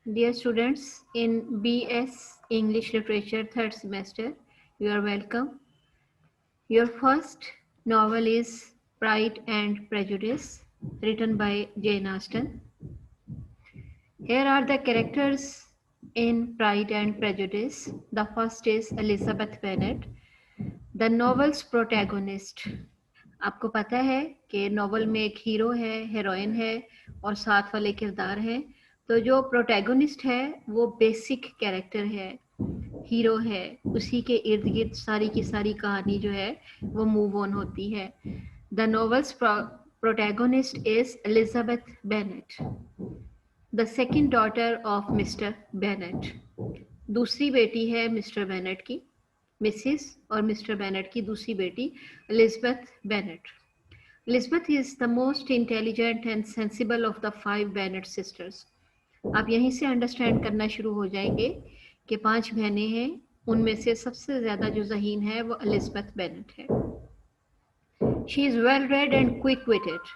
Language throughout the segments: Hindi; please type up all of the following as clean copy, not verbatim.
Dear students, in BS English Literature third semester, you are welcome. Your first novel is Pride and Prejudice, written by Jane Austen. Here are the characters in Pride and Prejudice. The first is Elizabeth Bennet, the novel's protagonist. आपको पता है कि नॉवल में एक हीरो है, हीरोइन है और साथ वाले किरदार हैं। तो जो प्रोटैगोनिस्ट है वो बेसिक कैरेक्टर है, हीरो है, उसी के इर्द गिर्द सारी की सारी कहानी जो है वो मूव ऑन होती है। The novels protagonist is Elizabeth Bennet, the second daughter of Mr Bennett. दूसरी बेटी है मिस्टर बेनेट की, मिसिस और मिस्टर बेनेट की दूसरी बेटी Elizabeth Bennet. Elizabeth is the most intelligent and sensible of the 5 Bennet sisters. आप यहीं से अंडरस्टैंड करना शुरू हो जाएंगे कि 5 बहनें हैं, उनमें से सबसे ज्यादा जो ज़हीन है वो एलिजाबेथ बेनेट है। She is well read and quick witted.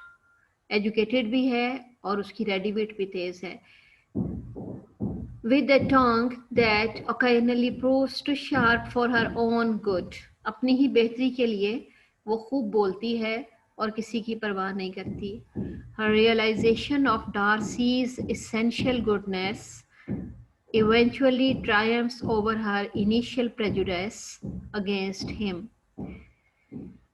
Educated भी है और उसकी रेडी विट भी तेज है। With a tongue that occasionally proves too sharp for her own good. अपनी ही बेहतरी के लिए वो खूब बोलती है और किसी की परवाह नहीं करती। Her realization of Darcy's essential goodness eventually triumphs over her initial prejudice against him.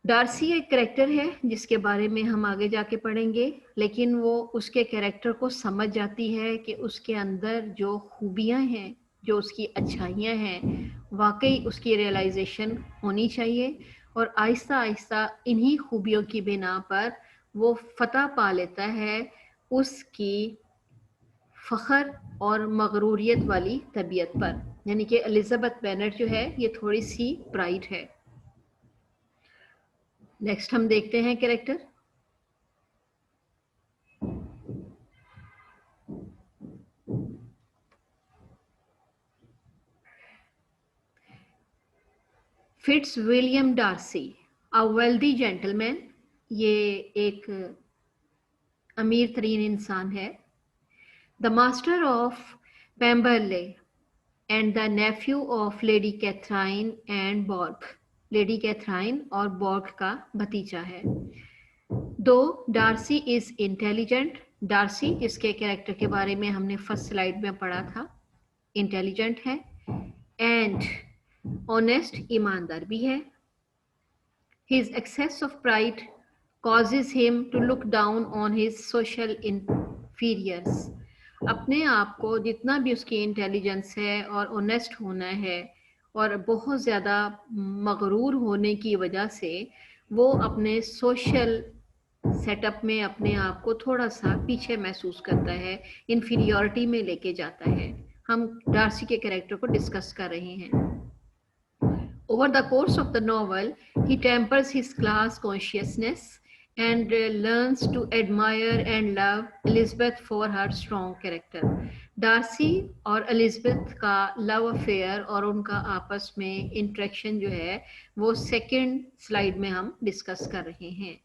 Darcy एक कैरेक्टर है जिसके बारे में हम आगे जाके पढ़ेंगे, लेकिन वो उसके कैरेक्टर को समझ जाती है कि उसके अंदर जो खूबियां हैं, जो उसकी अच्छाइयां हैं, वाकई उसकी रियलाइजेशन होनी चाहिए और आहिस्ता आहिस्ता इन्हीं खूबियों की बिना पर वो फतह पा लेता है उसकी फ़ख्र और मगरूरियत वाली तबीयत पर। यानी कि एलिजाबेथ बेनेट जो है ये थोड़ी सी प्राइड है। नेक्स्ट हम देखते हैं character. Fitzwilliam Darcy, a wealthy gentleman, ये एक अमीर तरीन इंसान है। The master of Pemberley and the nephew of Lady Catherine and Bourgh, Lady Catherine और बॉर्ग का भतीजा है। दो डार्सी इज इंटेलिजेंट, डार्सी इसके कैरेक्टर के बारे में हमने फर्स्ट स्लाइड में पढ़ा था, इंटेलिजेंट है एंड ऑनेस्ट, ईमानदार भी है। His excess of pride causes him to look down on his social inferiors. अपने आप को जितना भी उसकी इंटेलिजेंस है और ऑनेस्ट होना है और बहुत ज़्यादा मगरूर होने की वजह से वो अपने सोशल सेटअप में अपने आप को थोड़ा सा पीछे महसूस करता है, इन्फीरियरिटी में लेके जाता है। हम डार्सी के कैरेक्टर को डिस्कस कर रहे हैं। Over the course of the novel, he tempers his class consciousness and learns to admire and love Elizabeth for her strong character. Darcy और एलिजाबेथ का लव अफेयर और उनका आपस में इंटरेक्शन जो है वो सेकंड स्लाइड में हम डिस्कस कर रहे हैं।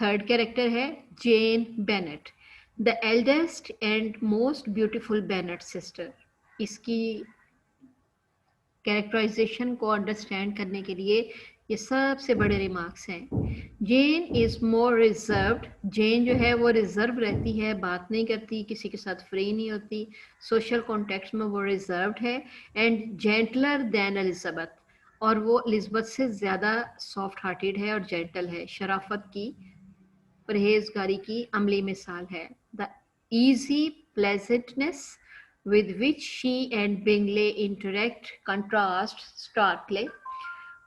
थर्ड कैरेक्टर है Jane Bennet, the eldest and most beautiful Bennet sister. इसकी कैरेक्टराइजेशन को अंडरस्टैंड करने के लिए ये सबसे बड़े रिमार्क्स हैं। जेन इज मोर रिजर्व्ड, जेन जो है वो रिजर्व रहती है, बात नहीं करती, किसी के साथ फ्री नहीं होती, सोशल कॉन्टेक्स्ट में वो रिजर्व्ड है एंड जेंटलर देन एलिजाबेथ, और वो एलिजाबेथ से ज़्यादा सॉफ्ट हार्टेड है और जेंटल है, शराफत की, परहेजगारी की अमली मिसाल है। The easy pleasantness with which she and Bingley interact contrasts starkly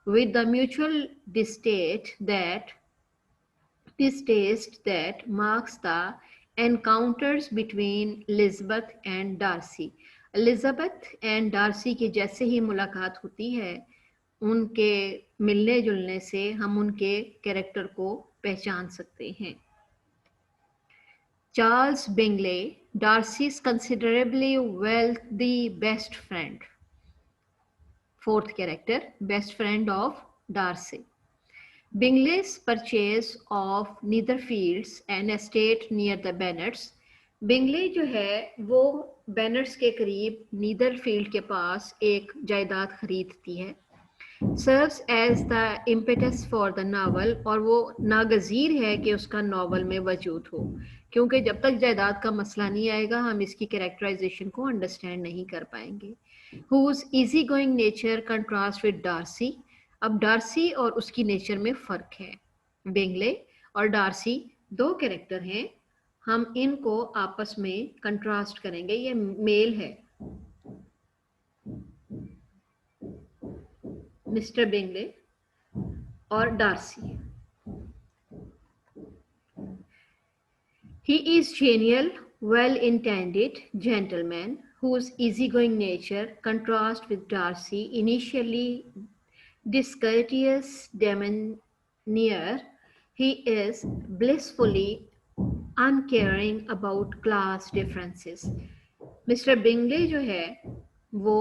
with the mutual distaste that marks the encounters between Elizabeth and Darcy. Elizabeth and Darcy की जैसे ही मुलाकात होती है, उनके मिलने जुलने से हम उनके कैरेक्टर को पहचान सकते हैं। Charles Bingley, Darcy's considerably wealthy best friend. Fourth character, best friend of Darcy. Bingley's purchase of Netherfields, an estate near the Bennets, Bingley जो है वो बेनेट्स के करीब नीदरफील्ड के पास एक जायदाद खरीदती है, serves as the impetus for the novel, और वो नागजीर है कि उसका नावल में वजूद हो, क्योंकि जब तक जायदाद का मसला नहीं आएगा हम इसकी कैरेक्टराइजेशन को अंडरस्टैंड नहीं कर पाएंगे। Whose easy going nature contrast with Darcy. अब डार्सी और उसकी नेचर में फ़र्क है। बिंगले और डार्सी दो कैरेक्टर हैं, हम इनको आपस में कंट्रास्ट करेंगे। ये मेल है, मिस्टर बिंगले और Darcy. He is genial, well-intended gentleman whose easygoing nature contrasts with Darcy, initially discourteous demeanor. He is blissfully uncaring about class differences. Mister Bingley जो है वो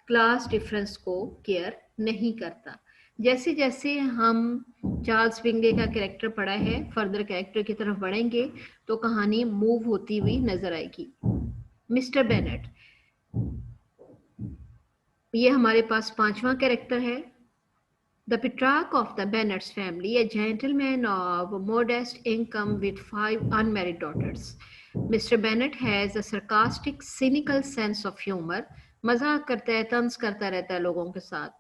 क्लास डिफरेंस को केयर नहीं करता। जैसे जैसे हम चार्ल्स बिंगले का कैरेक्टर पढ़ा है, फर्दर कैरेक्टर की तरफ बढ़ेंगे तो कहानी मूव होती हुई नजर आएगी। मिस्टर बेनेट, ये हमारे पास पांचवा कैरेक्टर है। The Petrarch of the Bennet's family, a gentleman of modest income with 5 unmarried daughters. Mr. Bennet has a sarcastic, cynical sense of humor. मजाक करता है, तंज करता रहता है लोगों के साथ,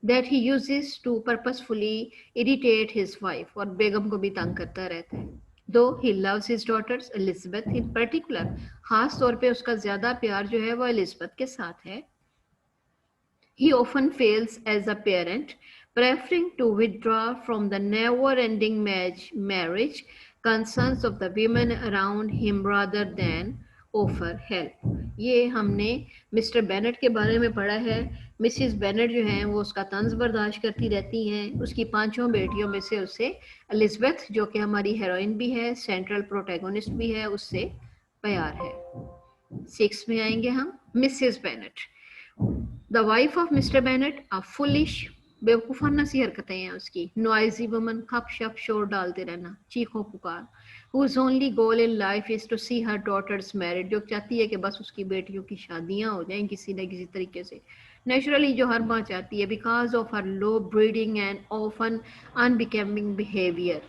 that he uses to purposefully irritate his wife, और बेगम को भी तंग करता रहता है। Though he loves his daughters, Elizabeth in particular, खास तौर पे उसका ज्यादा प्यार जो है वो एलिजाबेथ के साथ है। He often fails as a parent, preferring to withdraw from the never-ending marriage concerns of the women around him rather than offer help. ये हमने मिस्टर बेनेट के बारे में पढ़ा है। मिसिस बेनेट जो हैं वो उसका तंज बर्दाश्त करती रहती हैं। उसकी पांचों बेटियों में से उसे एलिजाबेथ, जो कि हमारी हीरोइन भी है, सेंट्रल प्रोटैगोनिस्ट भी है, उससे प्यार है। 6 में आएंगे हम, Mrs Bennet. The wife of Mr Bennet a foolish, बेवकूफाना सी हरकतें हैं उसकी, नॉइजी वुमन, खप शप शोर डालते रहना, चीखों पुकार, whose only goal in life is to see her daughters married, जो चाहती है कि बस उसकी बेटियों की शादियां हो जाएं किसी न किसी तरीके से, नेचुरली जो हर माँ चाहती है, because of her low breeding and often unbecoming behaviour.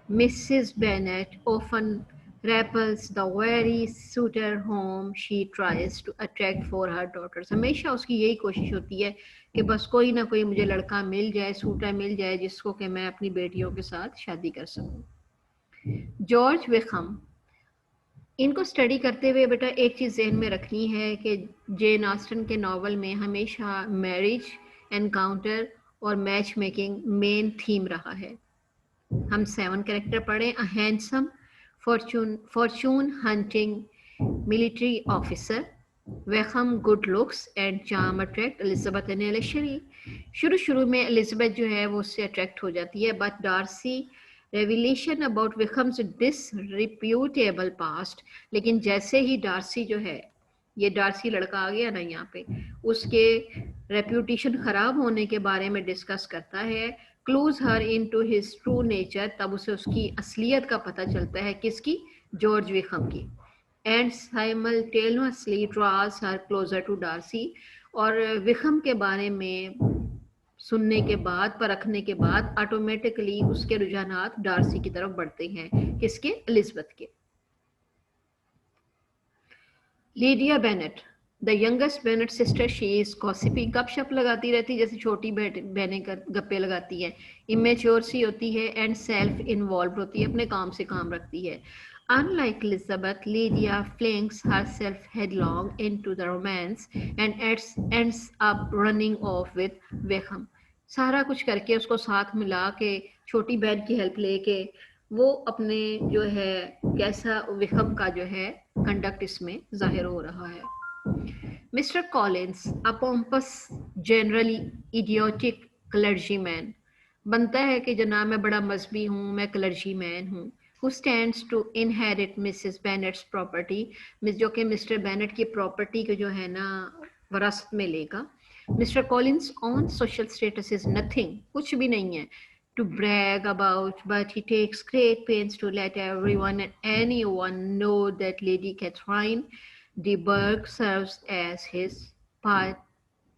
Mrs. Bennet often repels the very suitor whom she tries to attract for her daughters. हमेशा उसकी यही कोशिश होती है कि बस कोई ना कोई मुझे लड़का मिल जाए, सूटर मिल जाए, जिसको कि मैं अपनी बेटियों के साथ शादी कर सकूं। जॉर्ज विकहम, इनको स्टडी करते हुए बेटा एक चीज़ जहन में रखनी है कि जेन ऑस्टन के नावल में हमेशा मैरिज, एनकाउंटर और मैच मेकिंग मेन थीम रहा है। हम 7 कैरेक्टर पढ़े। A handsome fortune hunting military officer, Wickham good looks and charm attract Elizabeth initially. शुरू में एलिजाबेथ जो है वो उससे अट्रैक्ट हो जाती है, but Darcy revelation about Wickham's disreputable past. लेकिन जैसे ही डार्सी जो है, ये डार्सी लड़का आ गया ना यहाँ पे, उसके रेप्यूटेशन खराब होने के बारे में डिस्कस करता है, clues her in to his true nature, तब उसे उसकी असलियत का पता चलता है, किसकी, जॉर्ज विकहम की, and simultaneously draws her closer to Darcy. और विकहम के बारे में सुनने के बाद, परखने के बाद ऑटोमेटिकली उसके रुझानात डार्सी की तरफ बढ़ते हैं, किसके, एलिजाबेथ के। Lydia Bennett, the youngest Bennett sister, she is gossiping, गपशप लगाती रहती जैसे छोटी बहनें गप्पे लगाती हैं, इमेच्योर सी होती है एंड सेल्फ इन्वॉल्व होती है, अपने काम से काम रखती है। Unlike Elizabeth, Lydia flings herself headlong into the romance and ends up running off with Wickham. सारा कुछ करके उसको साथ मिला के, छोटी बहन की हेल्प लेके, वो अपने जो है कैसा विकहम का जो है कंडक्ट इसमें जाहिर हो रहा है। मिस्टर कॉलिंस, अ पोम्पस जनरली इडियोटिक क्लर्जीमैन, बनता है कि जनाब मैं बड़ा मजहबी हूँ, मैं क्लर्जीमैन हूँ, who stands to inherit Mrs. Bennet's property, जो कि मिस्टर बेनेट की प्रॉपर्टी को जो है ना वरासत में लेगा। Mister Collins on social status is nothing, कुछ भी नहीं है, to brag about, but he takes great pains to let everyone and anyone know that Lady Catherine de Bourgh serves as his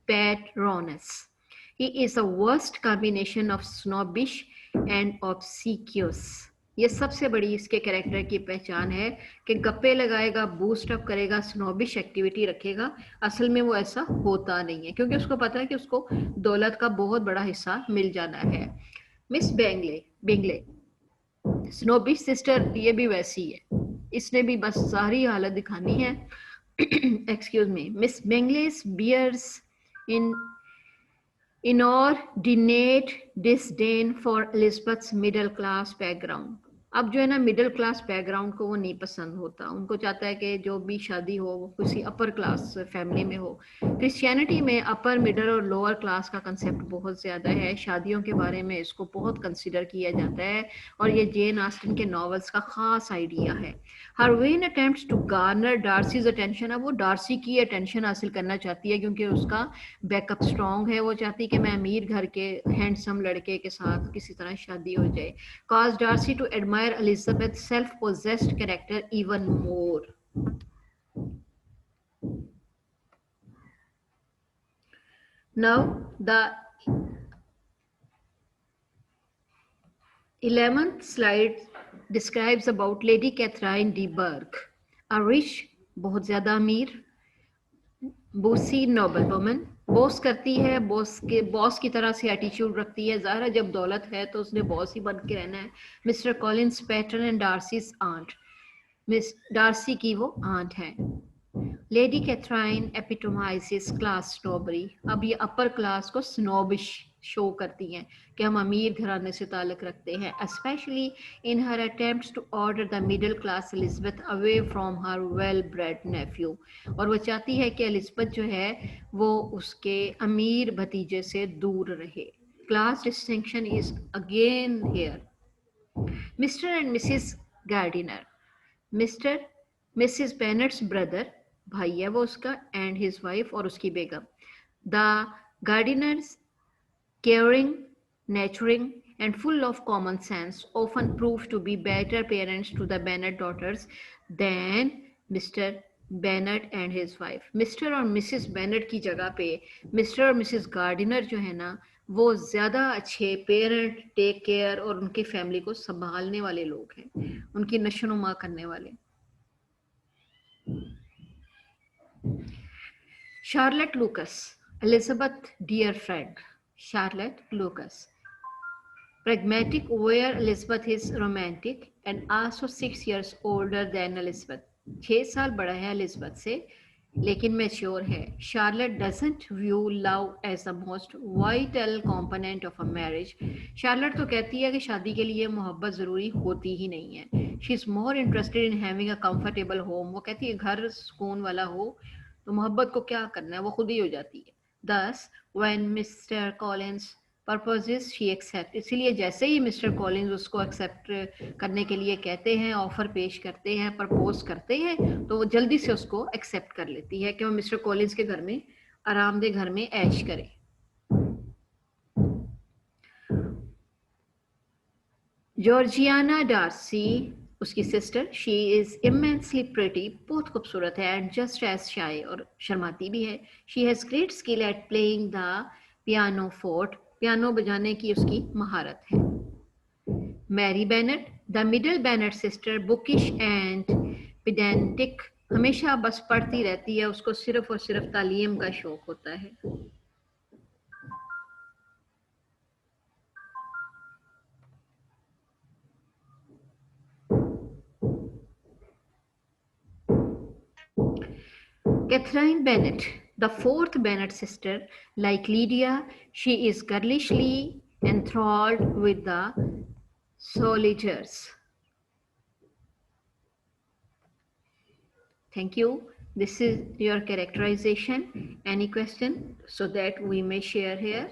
patroness. He is a worst combination of snobbish and obsequious. ये सबसे बड़ी इसके कैरेक्टर की पहचान है कि गप्पे लगाएगा, बूस्ट अप करेगा, स्नोबिश एक्टिविटी रखेगा। असल में वो ऐसा होता नहीं है क्योंकि उसको पता है कि उसको दौलत का बहुत बड़ा हिस्सा मिल जाना है। मिस बेंगले स्नोबिश सिस्टर ये भी वैसी है, इसने भी बस सारी हालत दिखानी है। Excuse me. Miss Bingley's bears in inordinate disdain for Elizabeth's middle class background। अब जो है ना मिडिल क्लास बैकग्राउंड को वो नहीं पसंद होता, उनको चाहता है कि जो भी शादी हो वो किसी अपर क्लास फैमिली में हो। क्रिश्चियनिटी में अपर मिडिल और लोअर क्लास का कंसेप्ट बहुत ज़्यादा है। शादियों के बारे में इसको बहुत कंसिडर किया जाता है और ये जेन ऑस्टन के नॉवेल्स का ख़ास आइडिया है। Her vain attempts to garner Darcy's attention. अब वो डार्सी की अटेंशन हासिल करना चाहती है क्योंकि उसका बैकअप स्ट्रॉन्ग है। वो चाहती है कि मैं अमीर घर के हैंडसम लड़के के साथ किसी तरह शादी हो जाए। Cause Darcy to admire Elizabeth self possessed character even more. Now, the 11th slide describes about Lady Catherine de Bourgh, a rich, बहुत ज़्यादा अमीर, बूसी नोबल वुमन। बॉस करती है, बॉस की तरह से एटीट्यूड रखती है। ज़ाहिर है जब दौलत है तो उसने बॉस ही बन के रहना है। Mr Collins patron and Darcy's aunt. Miss Darcy की वो आंट है। Lady Catherine epitomises class snobbery. अब ये अपर क्लास को स्नोबिश शो करती हैं कि हम अमीर घराने से ताल्लुक़ रखते हैं, especially in her attempts to order the middle class Elizabeth away from her well bred nephew. और वो चाहती है कि एलिजबेथ जो है वो उसके अमीर भतीजे से दूर रहे। Class distinction is again here. Mr and Mrs Gardiner. Mr Mrs Bennet's brother, भाई है वो उसका, एंड हिज वाइफ और उसकी बेगम। The Gardiners caring, nurturing, and full of common sense, often prove to be better parents to the Bennet daughters than Mr. Bennet and his wife. Mister और मिसिस बेनेट की जगह पे मिस्टर और मिसिस गार्डिनर जो है ना वो ज़्यादा अच्छे पेरेंट, टेक केयर और उनकी फैमिली को संभालने वाले लोग हैं, उनकी नशोनुमा करने वाले। Charlotte Lucas, Elizabeth dear friend. Charlotte Lucas, pragmatic where Elizabeth is romantic and also 6 years older than Elizabeth. 6 साल बड़ा है एलिजबेथ से लेकिन मैच्योर है। Charlotte doesn't view love as the most vital component of a marriage. Charlotte तो कहती है कि शादी के लिए मोहब्बत ज़रूरी होती ही नहीं है। She is more interested in having a comfortable home. वो कहती है घर सुकून वाला हो तो मोहब्बत को क्या करना है, वो खुद ही हो जाती है। Thus, when Mr. Collins proposes, she accepts। इसीलिए जैसे ही मिस्टर कॉलिंस उसको एक्सेप्ट करने के लिए कहते हैं, ऑफर पेश करते हैं, प्रपोज करते हैं, तो वो जल्दी से उसको एक्सेप्ट कर लेती है कि वो मिस्टर कॉलिंस के घर में आरामदेह घर में ऐश करे। जॉर्जियाना डार्सी उसकी sister, she is immensely pretty, बहुत खूबसूरत है, एंड जस्ट एज शाय और शर्माती भी है। She has great skill at playing the pianoforte, piano बजाने की उसकी महारत है। Mary Bennet, the middle Bennet sister, bookish and pedantic, हमेशा बस पढ़ती रहती है, उसको सिर्फ और सिर्फ तालीम का शौक होता है। Catherine Bennet, the fourth Bennet sister, like Lydia, she is girlishly enthralled with the soldiers. Thank you. This is your characterization. Any question so that we may share here?